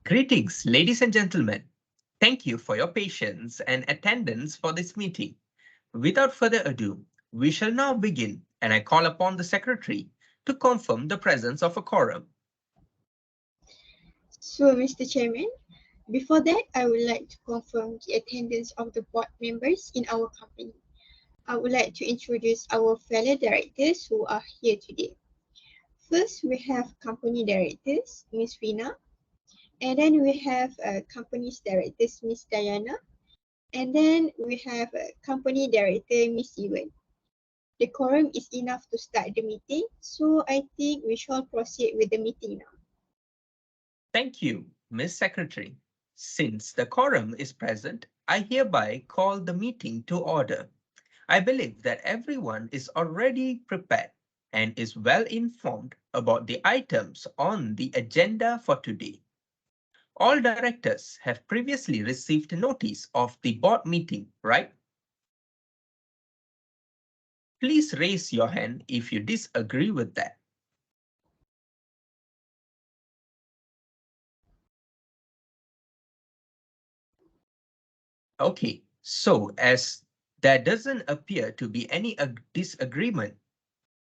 Greetings, ladies and gentlemen. Thank you for your patience and attendance for this meeting. Without further ado, we shall now begin, and I call upon the Secretary to confirm the presence of a quorum. So, Mr. Chairman, before that, I would like to confirm the attendance of the board members in our company. I would like to introduce our fellow directors who are here today. First, we have company directors, Ms. Rina, and then we have company's directors, Ms. Diana, and then we have company director, Ms. Ewan. The quorum is enough to start the meeting, so I think we shall proceed with the meeting now. Thank you, Ms. Secretary. Since the quorum is present, I hereby call the meeting to order. I believe that everyone is already prepared and is well informed about the items on the agenda for today. All directors have previously received notice of the board meeting, right? Please raise your hand if you disagree with that. Okay, so as there doesn't appear to be any disagreement,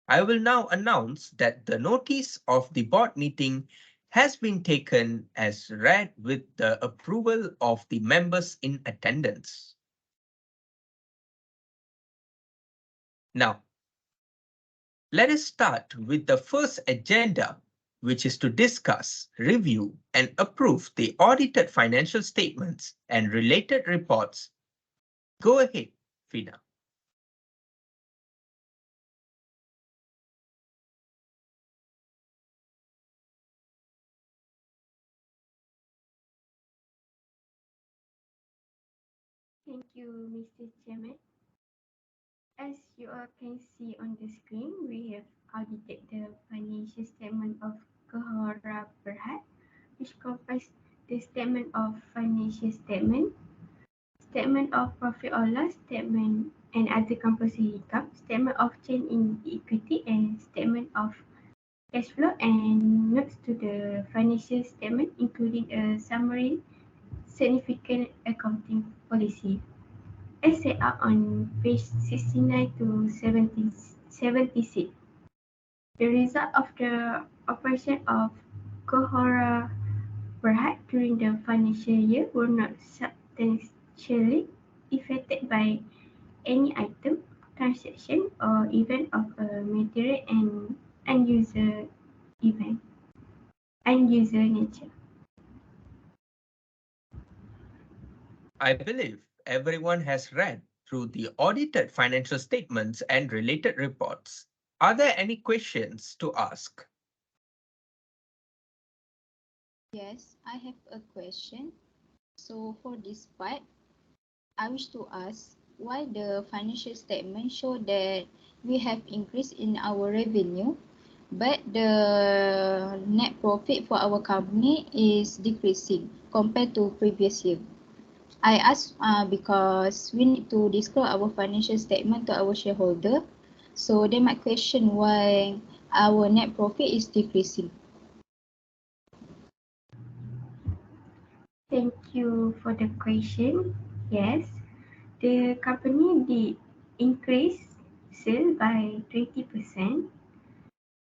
I will now announce that the notice of the board meeting has been taken as read with the approval of the members in attendance. Now, let us start with the first agenda, which is to discuss, review, and approve the audited financial statements and related reports. Go ahead, Fina. Thank you, Mr. Chairman. As you all can see on the screen, we have audited the financial statement of Kohora Berhad, which comprise the statement of financial statement, statement of profit or loss, statement and other composite income, statement of change in equity, and statement of cash flow, and notes to the financial statement, including a summary significant accounting policy. As set out on page 69 to 76, the result of the operation of Kohora Berhad during the financial year were not substantially affected by any item, transaction, or event of a material and unusual event, unusual nature. I believe everyone has read through the audited financial statements and related reports. Are there any questions to ask? Yes, I have a question. So for this part, I wish to ask why the financial statement show that we have increase in our revenue, but the net profit for our company is decreasing compared to previous year. I ask because we need to disclose our financial statement to our shareholder. So then my question why our net profit is decreasing. Thank you for the question. Yes, the company did increase sales by 20%.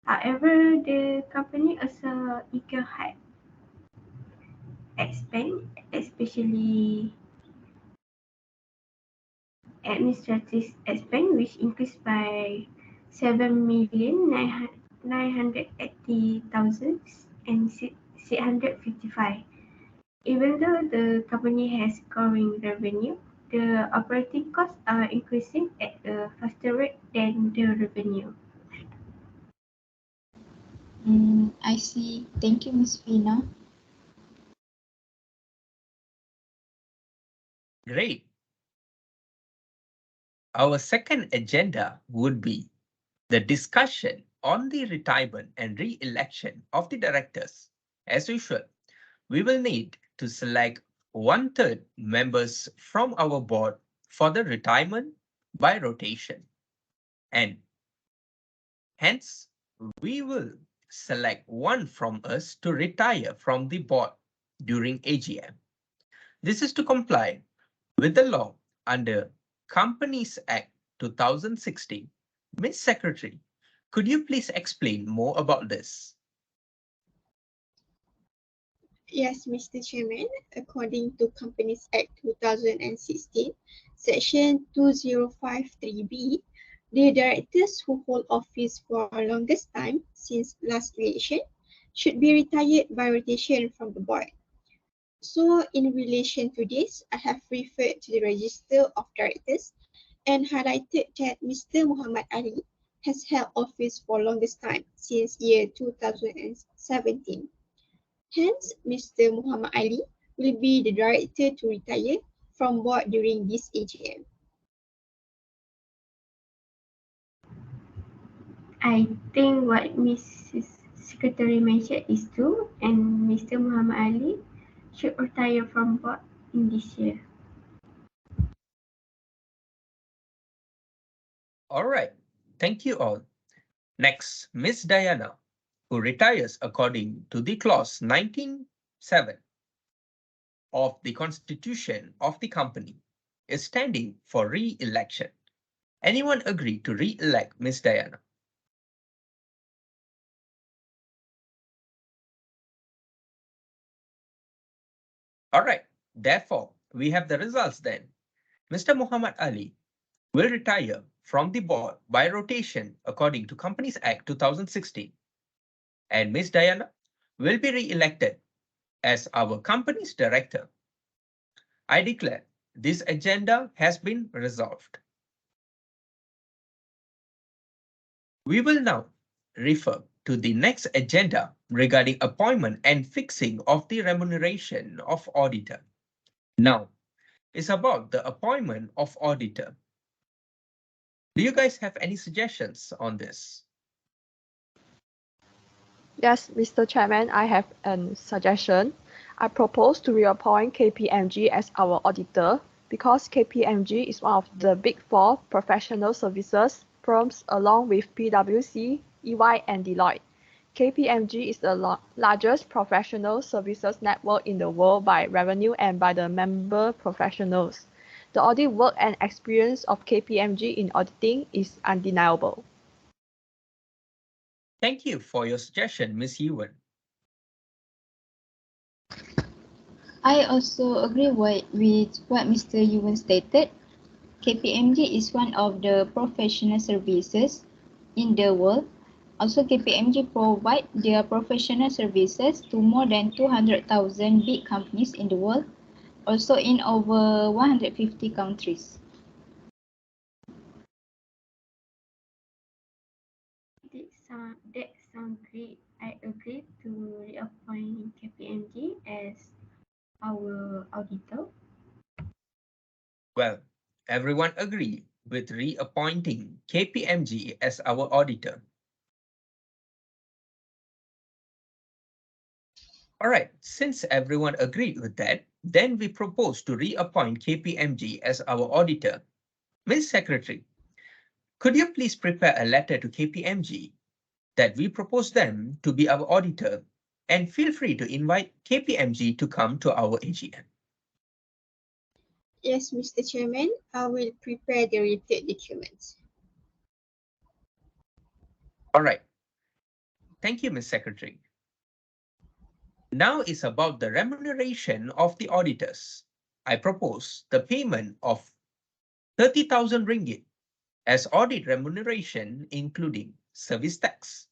However, the company also incurred expense, especially administrative expense, which increased by 7,980,000 and 655. Even though the company has growing revenue, the operating costs are increasing at a faster rate than the revenue. I see. Thank you, Ms. Fina. Great. Our second agenda would be the discussion on the retirement and re-election of the directors. As usual, we will need to select 1/3 members from our board for the retirement by rotation. And hence, we will select one from us to retire from the board. during AGM. This is to comply with the law under Companies Act 2016. Ms. Secretary, could you please explain more about this? Yes, Mr. Chairman, according to Companies Act 2016, Section 2053B, the directors who hold office for longest time since last election should be retired by rotation from the board. So, in relation to this, I have referred to the register of directors and highlighted that Mr. Muhammad Ali has held office for longest time since year 2017. Hence, Mr. Muhammad Ali will be the director to retire from board during this AGM. I think what Mrs. Secretary mentioned is true, and Mr. Muhammad Ali should retire from board in this year. All right, thank you all. Next, Ms. Diana, who retires according to the clause 19(7) of the Constitution of the company, is standing for re-election. Anyone agree to re-elect Ms. Diana? All right, therefore, we have the results then. Mr. Muhammad Ali will retire from the board by rotation according to Companies Act 2016, and Ms. Diana will be re-elected as our company's director. I declare this agenda has been resolved. We will now refer to the next agenda regarding appointment and fixing of the remuneration of auditor. Now, it's about the appointment of auditor. Do you guys have any suggestions on this? Yes, Mr. Chairman, I have a suggestion. I propose to reappoint KPMG as our auditor because KPMG is one of the big four professional services firms along with PwC, EY, and Deloitte. KPMG is the largest professional services network in the world by revenue and by the member professionals. The audit work and experience of KPMG in auditing is undeniable. Thank you for your suggestion, Ms. Ewan. I also agree with what Mr. Yuan stated. KPMG is one of the professional services in the world. Also, KPMG provide their professional services to more than 200,000 big companies in the world, also in over 150 countries. That sounds great. I agree to reappoint KPMG as our auditor. Well, everyone agree with reappointing KPMG as our auditor. All right, since everyone agreed with that, then we propose to reappoint KPMG as our auditor. Ms. Secretary, could you please prepare a letter to KPMG that we propose them to be our auditor, and feel free to invite KPMG to come to our AGM. Yes, Mr. Chairman, I will prepare the related documents. All right. Thank you, Ms. Secretary. Now is about the remuneration of the auditors. I propose the payment of 30,000 ringgit as audit remuneration, including service tax,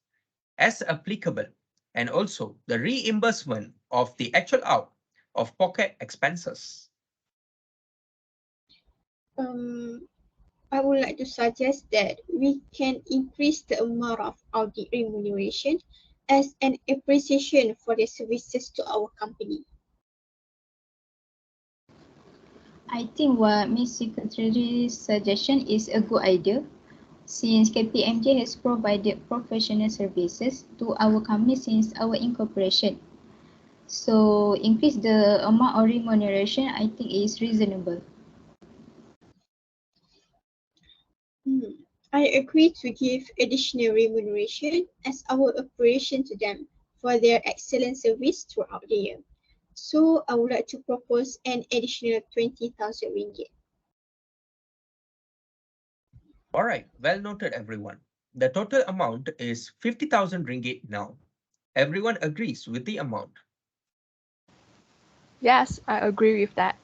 as applicable, and also the reimbursement of the actual out of pocket expenses. I would like to suggest that we can increase the amount of audit remuneration as an appreciation for their services to our company. I think what Ms. Secretary's suggestion is a good idea, since KPMG has provided professional services to our company since our incorporation. So increase the amount of remuneration, I think is reasonable. I agree to give additional remuneration as our appreciation to them for their excellent service throughout the year. So I would like to propose an additional 20,000 ringgit. All right, well noted, everyone. The total amount is 50,000 ringgit now. Everyone agrees with the amount. Yes, I agree with that.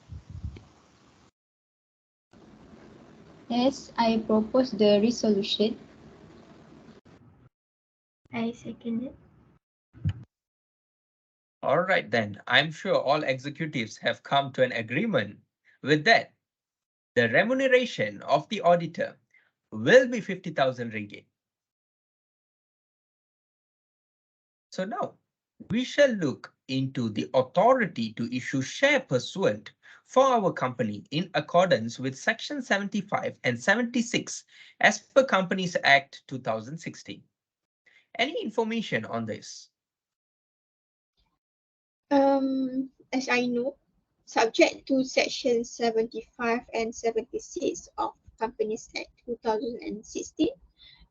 Yes, I propose the resolution. I second it. All right, then. I'm sure all executives have come to an agreement. With that, the remuneration of the auditor will be 50,000 ringgit. So now we shall look into the authority to issue share pursuant for our company in accordance with Section 75 and 76 as per Companies Act 2016. Any information on this? As I know, subject to Section 75 and 76 of Companies Act 2016,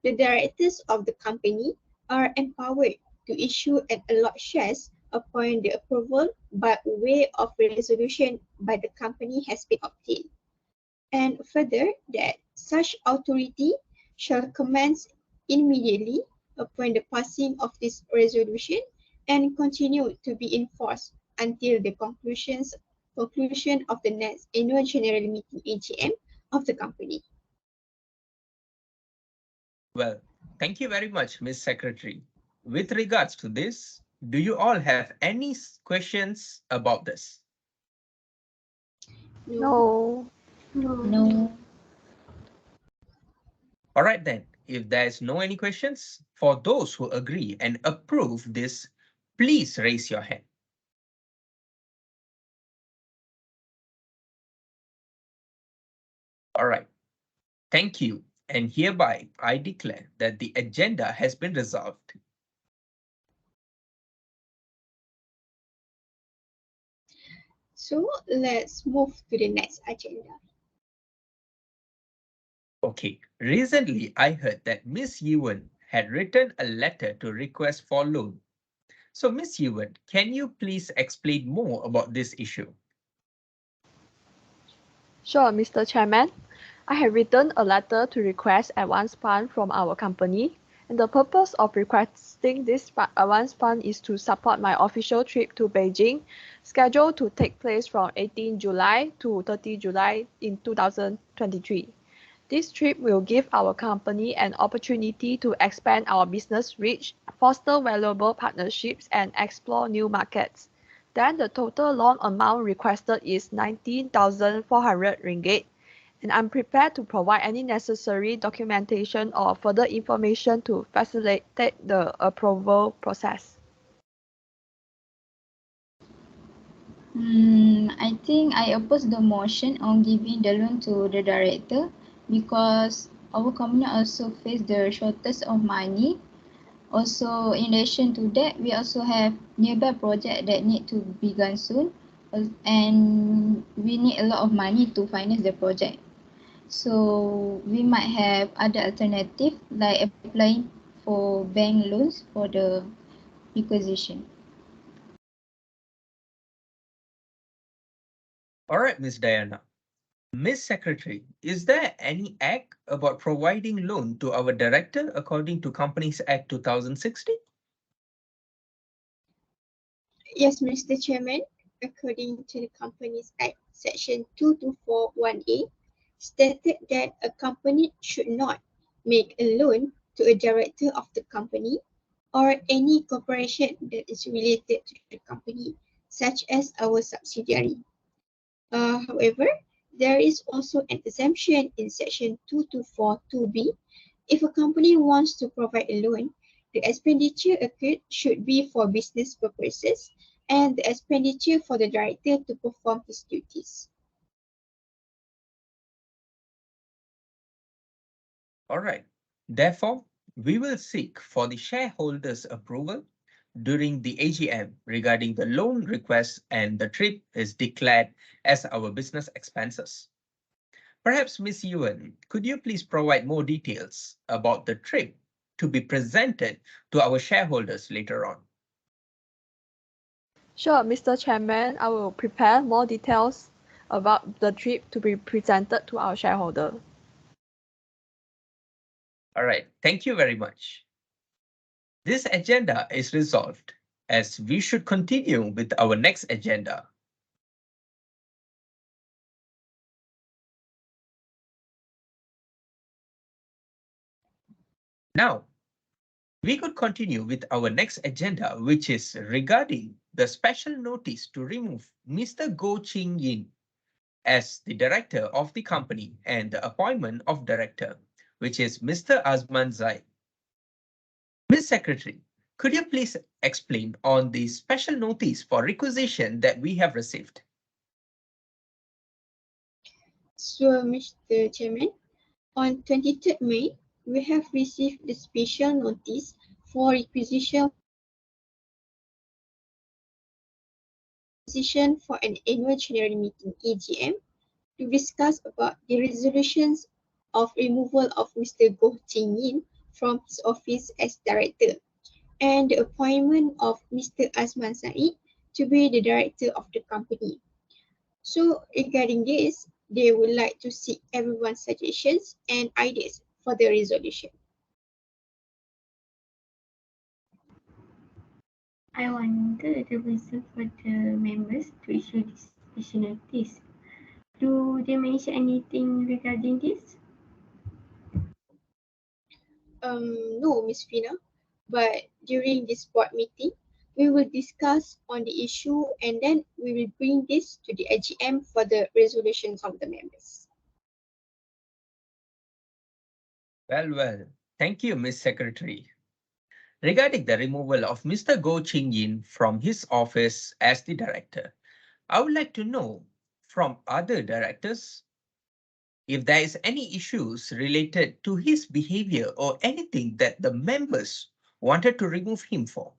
the directors of the company are empowered to issue and allot shares upon the approval by way of resolution by the company has been obtained. And further, that such authority shall commence immediately upon the passing of this resolution and continue to be enforced until the conclusion of the next annual general meeting AGM of the company. Well, thank you very much, Ms. Secretary. With regards to this, do you all have any questions about this? No. No. No. All right then, if there is no any questions, for those who agree and approve this, please raise your hand. All right, thank you. And hereby, I declare that the agenda has been resolved. So let's move to the next agenda. Okay, recently I heard that Miss Yuan had written a letter to request for loan. So Miss Yuan, can you please explain more about this issue? Sure, Mr. Chairman. I have written a letter to request advance fund from our company, and the purpose of requesting this advance fund is to support my official trip to Beijing, scheduled to take place from 18 July to 30 July in 2023. This trip will give our company an opportunity to expand our business reach, foster valuable partnerships, and explore new markets. Then the total loan amount requested is 19,400 ringgit, and I'm prepared to provide any necessary documentation or further information to facilitate the approval process. I think I oppose the motion on giving the loan to the director because our company also face the shortage of money. Also, in addition to that, we also have nearby project that need to begin soon, and we need a lot of money to finance the project. So we might have other alternative like applying for bank loans for the requisition. All right, Miss Diana. Miss Secretary, is there any act about providing loan to our director according to Companies Act 2016? Yes, Mr. Chairman, according to the Companies Act, Section 2241A, stated that a company should not make a loan to a director of the company or any corporation that is related to the company, such as our subsidiary. However, there is also an exemption in Section 2242B. If a company wants to provide a loan, the expenditure occurred should be for business purposes and the expenditure for the director to perform his duties. All right. Therefore, we will seek for the shareholders' approval during the AGM regarding the loan request, and the trip is declared as our business expenses. Perhaps, Ms. Yuan, could you please provide more details about the trip to be presented to our shareholders later on? Sure, Mr. Chairman, I will prepare more details about the trip to be presented to our shareholder. All right, thank you very much. This agenda is resolved, as we should continue with our next agenda. Now, we could continue with our next agenda, which is regarding the special notice to remove Mr. Goh Ching Yin as the director of the company and the appointment of director, which is Mr. Azman Zaid. Ms. Secretary, could you please explain on the special notice for requisition that we have received? So, Mr. Chairman, on 23rd May, we have received the special notice for requisition for an annual general meeting AGM to discuss about the resolutions of removal of Mr. Goh Ching Yin from his office as director and the appointment of Mr. Azman Said to be the director of the company. So regarding this, they would like to seek everyone's suggestions and ideas for the resolution. I wonder the reason for the members to issue this special notice. Do they mention anything regarding this? No, Ms. Fina, but during this board meeting, we will discuss on the issue and then we will bring this to the AGM for the resolutions of the members. Well, thank you, Ms. Secretary. Regarding the removal of Mr. Goh Ching Yin from his office as the director, I would like to know from other directors if there is any issues related to his behavior or anything that the members wanted to remove him for.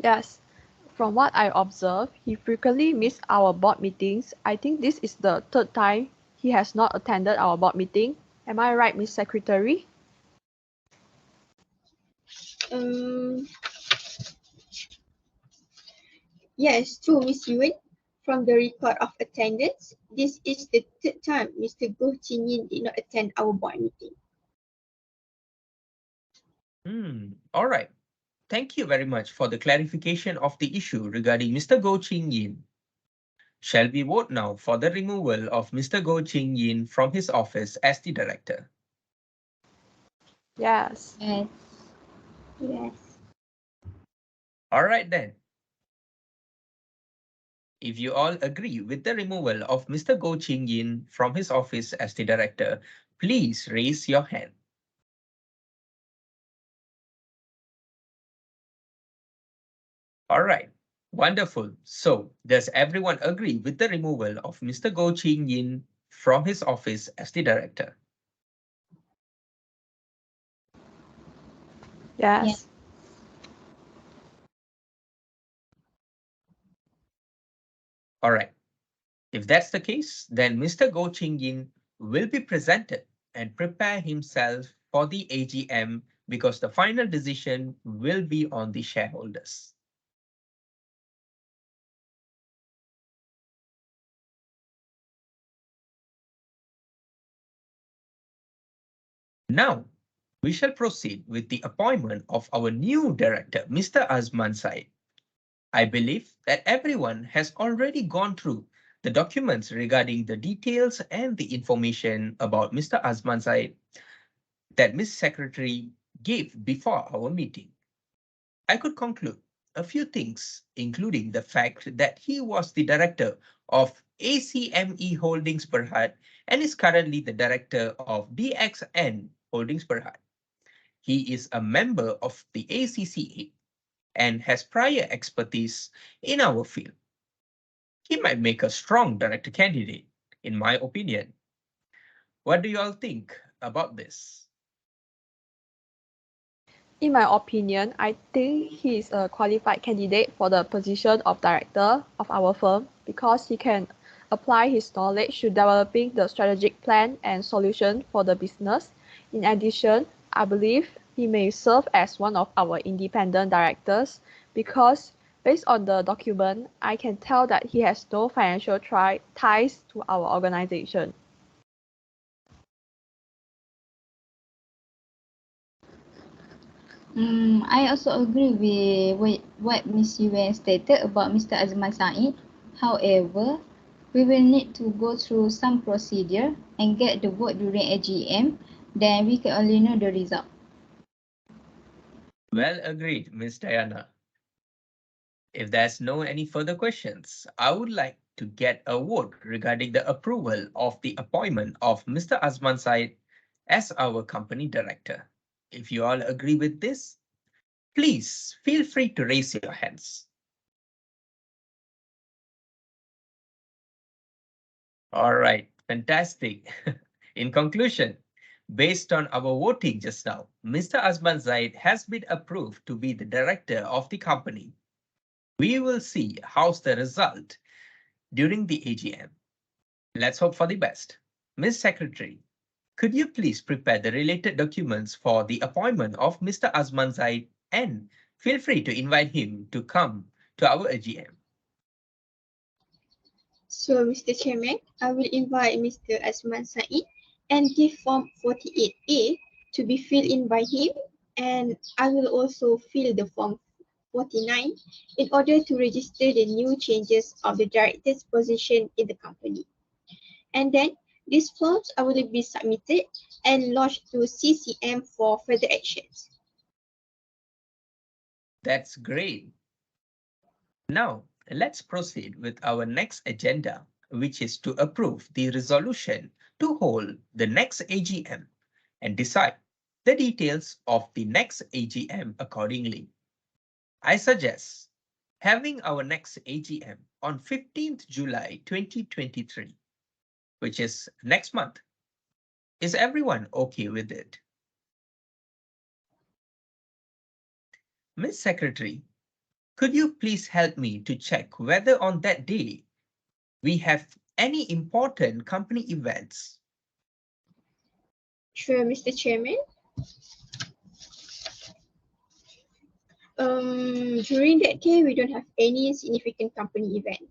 Yes, from what I observe, he frequently missed our board meetings. I think this is the third time he has not attended our board meeting. Am I right, Ms. Secretary? Um, yes, true, Ms. Yuen. From the record of attendance, this is the third time Mr. Goh Chin Yin did not attend our board meeting. All right. Thank you very much for the clarification of the issue regarding Mr. Goh Ching Yin. Shall we vote now for the removal of Mr. Goh Ching Yin from his office as the director? Yes. Yes. Yes. All right then. If you all agree with the removal of Mr. Goh Ching Yin from his office as the director, please raise your hand. All right, wonderful. So, does everyone agree with the removal of Mr. Goh Ching Yin from his office as the director? Yes. All right. If that's the case, then Mr. Goh Ching Yin will be presented and prepare himself for the AGM because the final decision will be on the shareholders. Now, we shall proceed with the appointment of our new director, Mr. Azman Said. I believe that everyone has already gone through the documents regarding the details and the information about Mr. Azman Said that Ms. Secretary gave before our meeting. I could conclude a few things, including the fact that he was the director of ACME Holdings Berhad and is currently the director of BXN Holdings Berhad. He is a member of the ACCA and has prior expertise in our field. He might make a strong director candidate, in my opinion. What do you all think about this? In my opinion, I think he is a qualified candidate for the position of director of our firm because he can apply his knowledge to developing the strategic plan and solution for the business. In addition, I believe he may serve as one of our independent directors because based on the document, I can tell that he has no financial ties to our organization. I also agree with what Ms. Yuan stated about Mr. Azman Said. However, we will need to go through some procedure and get the vote during AGM, then we can only know the result. Well agreed, Miss Diana. If there's no any further questions, I would like to get a vote regarding the approval of the appointment of Mr. Azman Said as our company director. If you all agree with this, please feel free to raise your hands. All right, fantastic. In conclusion, based on our voting just now, Mr. Azman Zaid has been approved to be the director of the company. We will see how's the result during the AGM. Let's hope for the best. Ms. Secretary, could you please prepare the related documents for the appointment of Mr. Azman Zaid and feel free to invite him to come to our AGM. So, Mr. Chairman, I will invite Mr. Azman Said and give Form 48A to be filled in by him, and I will also fill the Form 49 in order to register the new changes of the director's position in the company. And then these forms will be submitted and lodged to CCM for further actions. That's great. Now, let's proceed with our next agenda, which is to approve the resolution to hold the next AGM and decide the details of the next AGM accordingly. I suggest having our next AGM on 15th July 2023, which is next month. Is everyone okay with it? Ms. Secretary, could you please help me to check whether on that day we have any important company events? Sure, Mr. Chairman. During that day, we don't have any significant company event.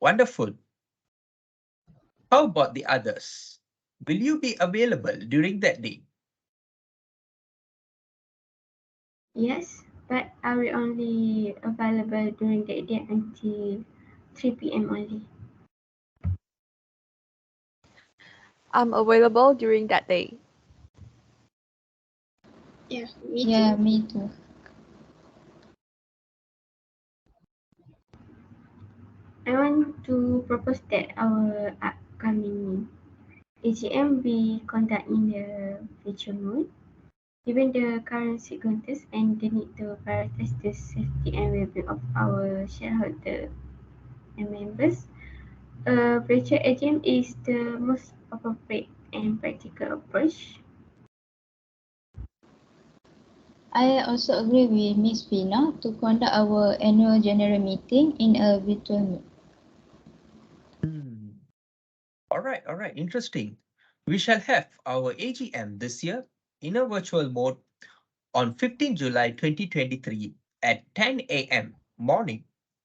Wonderful. How about the others? Will you be available during that day? Yes, but I will only available during that day until 3 p.m. only. I'm available during that day. Yeah, me Yeah, too. me too. I want to propose that our upcoming AGM be conducted in the virtual mode. Given the current circumstances and the need to prioritize the safety and well-being of our shareholders and members, a virtual AGM is the most appropriate and practical approach. I also agree with Ms. Pina to conduct our annual general meeting in a virtual mode. All right, interesting. We shall have our AGM this year in a virtual mode on 15 July 2023 at 10 a.m. morning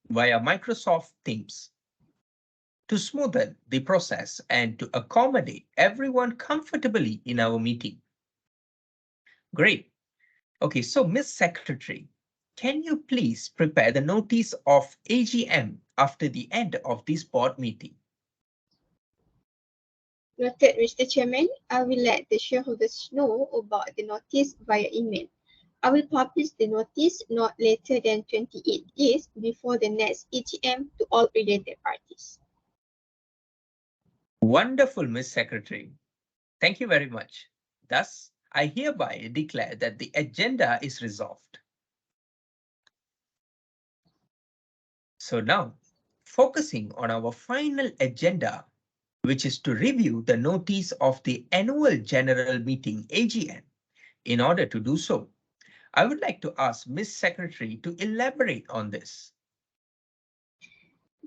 via Microsoft Teams. To smoothen the process and to accommodate everyone comfortably in our meeting. Great. Okay, so Ms. Secretary, can you please prepare the notice of AGM after the end of this board meeting? Noted, Mr. Chairman. I will let the shareholders know about the notice via email. I will publish the notice not later than 28 days before the next AGM to all related parties. Wonderful, Ms. Secretary. Thank you very much. Thus, I hereby declare that the agenda is resolved. So now, focusing on our final agenda, which is to review the notice of the annual general meeting AGM. In order to do so, I would like to ask Ms. Secretary to elaborate on this.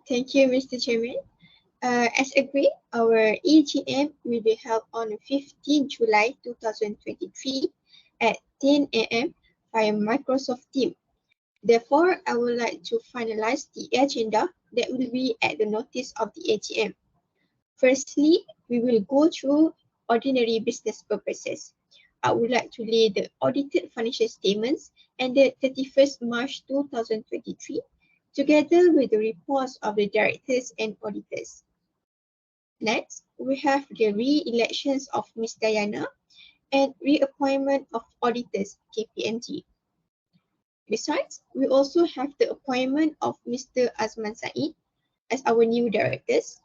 Thank you, Mr. Chairman. As agreed, our AGM will be held on 15 July 2023 at 10 a.m. via Microsoft Teams. Therefore, I would like to finalize the agenda that will be at the notice of the AGM. Firstly, we will go through ordinary business purposes. I would like to lay the audited financial statements ended 31st March 2023, together with the reports of the directors and auditors. Next, we have the re-elections of Ms. Diana and reappointment of auditors KPMG. Besides, we also have the appointment of Mr. Azman Said as our new directors.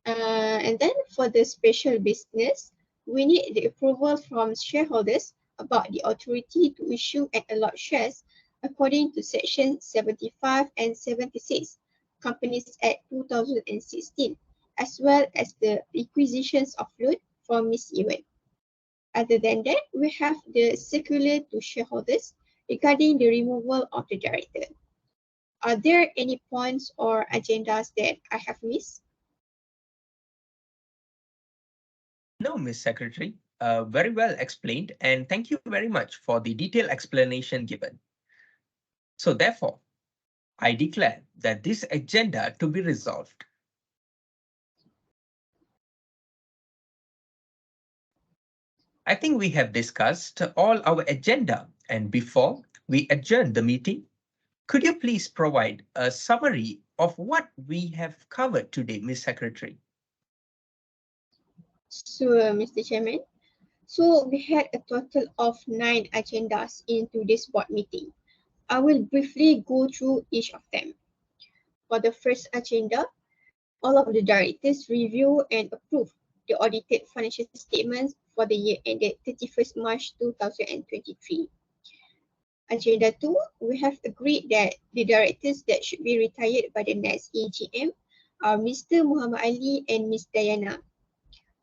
And then for the special business, we need the approval from shareholders about the authority to issue and allot shares according to Section 75 and 76, Companies Act 2016, as well as the requisitions of loan from Ms. Ewan. Other than that, we have the circular to shareholders regarding the removal of the director. Are there any points or agendas that I have missed? No, Ms. Secretary. Very well explained, and thank you very much for the detailed explanation given. So therefore, I declare that this agenda to be resolved. I think we have discussed all our agenda, and before we adjourn the meeting, could you please provide a summary of what we have covered today, Ms. Secretary? Sure, Mr. Chairman. So we had a total of 9 agendas in today's board meeting. I will briefly go through each of them. For the first agenda, all of the directors review and approve the audited financial statements for the year ended 31st March 2023. Agenda 2, we have agreed that the directors that should be retired by the next AGM are Mr. Muhammad Ali and Ms. Diana.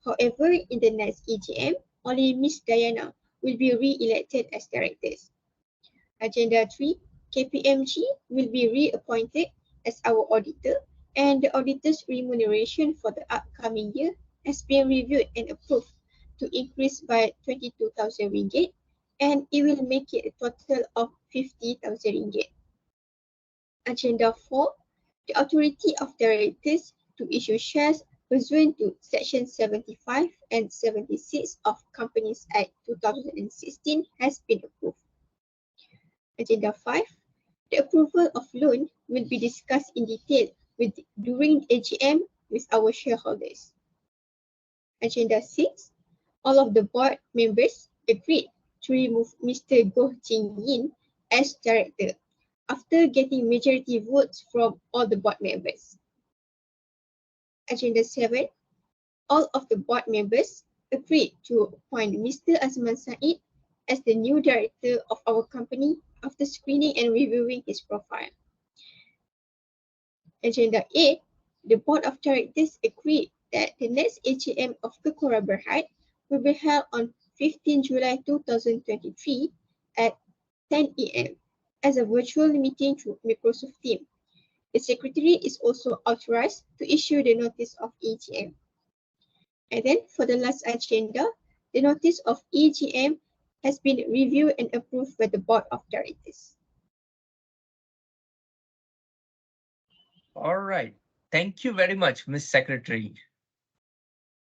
However, in the next AGM, only Ms. Diana will be re-elected as directors. Agenda 3, KPMG will be reappointed as our auditor, and the auditor's remuneration for the upcoming year has been reviewed and approved to increase by 22,000 ringgit, and it will make it a total of 50,000 ringgit. Agenda 4, the authority of directors to issue shares pursuant to Section 75 and 76 of Companies Act 2016 has been approved. Agenda 5, the approval of loan will be discussed in detail during AGM with our shareholders. Agenda 6, all of the board members agreed to remove Mr. Goh Jing Yin as director after getting majority votes from all the board members. Agenda 7, all of the board members agreed to appoint Mr. Azman Said as the new director of our company after screening and reviewing his profile. Agenda 8, the board of directors agreed that the next AGM of Kekora Berhad will be held on 15 July 2023 at 10 a.m. as a virtual meeting through Microsoft Teams. The secretary is also authorized to issue the notice of AGM. And then for the last agenda, the notice of AGM has been reviewed and approved by the board of directors. All right. Thank you very much, Ms. Secretary.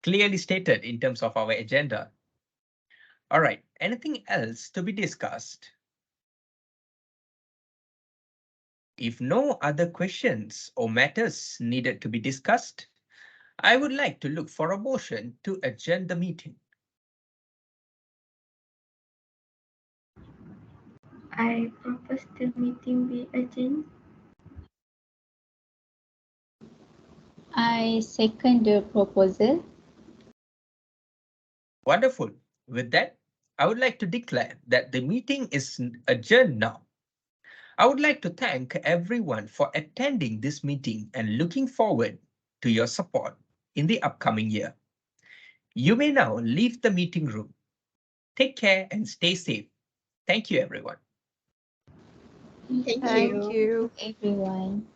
Clearly stated in terms of our agenda. All right. Anything else to be discussed? If no other questions or matters needed to be discussed, I would like to look for a motion to adjourn the meeting. I propose the meeting be adjourned. I second the proposal. Wonderful. With that, I would like to declare that the meeting is adjourned now. I would like to thank everyone for attending this meeting and looking forward to your support in the upcoming year. You may now leave the meeting room. Take care and stay safe. Thank you, everyone. Thank Thank you. you. Everyone.